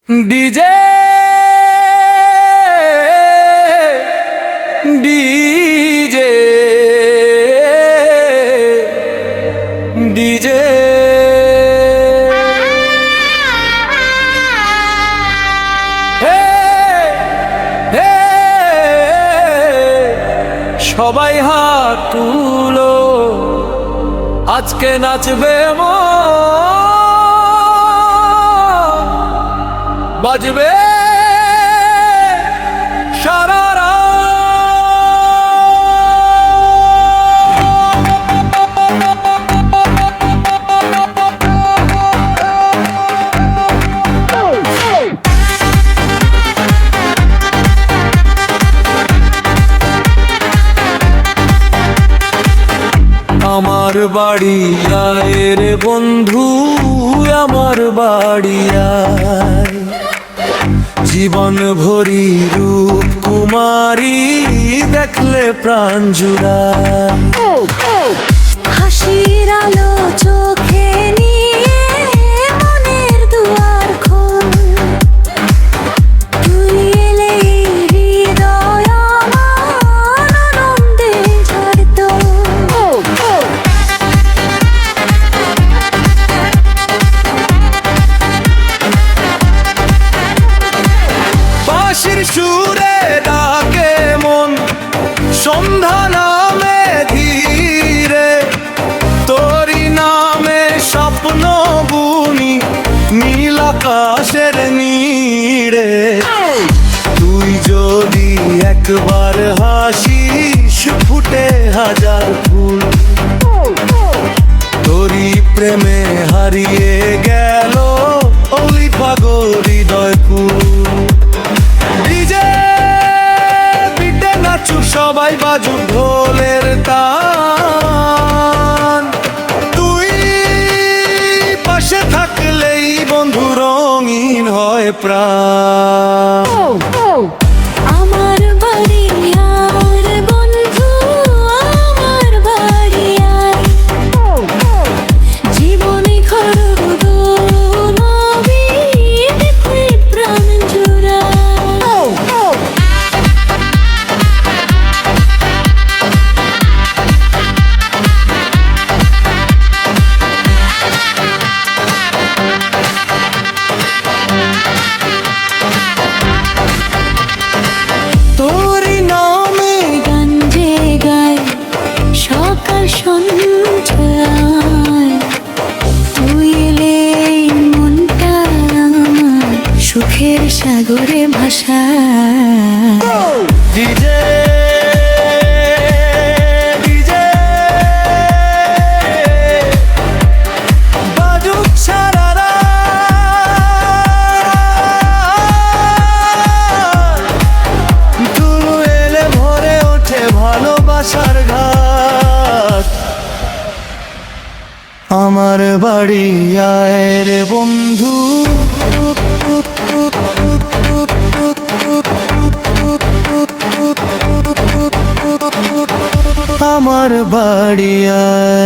DJ DJ DJ সবাই হাত তুলো, আজকে নাচবে বাজবে সারা আমার বাড়ি আয় রে বন্ধু, আমার বাড়ি আয়। জীবন ভরি রূপ কুমারী দেখলে প্রাণ জুড়ায়। হাসির আলো চোখে নিয়ে মনের দুয়ার খোল, তুই এলে হৃদয় আমার আনন্দে ঝরতো। বাঁশির সুরে ডাকে মন, সন্ধ্যা নামে ধীরে, তোরি নামে স্বপ্ন বুনি নীল আকাশের নীড়ে। তুই যদি একবার হাসিস ফুটে হাজার ফুল, তোরি প্রেমে হারিয়ে গেল ওই পাগল হৃদয় কুল। ডিজে পিটে নাচু সবাই বাজু ঢোলের তান, তুই পাশে থাকলেই বন্ধু রঙিন হয় প্রাণ। আমার বাড়ি আর বন্ধু, আমার বাড়ি আয়। জীবনে খরব নবী দেখলে প্রাণ জুড়ায়। তোরি নামে গান যে গায় সকাল সন্ধ্যায়, তুই এলে মনটা আমার সুখের সাগরে ভাসায়। ডিজে ডিজে বাজুক সারা রাত, তুলু এলে ভরে ওঠে ভালোবাসার ঘাট। আমার বাড়ি আয় রে বন্ধু, আমার বাড়ি আয়।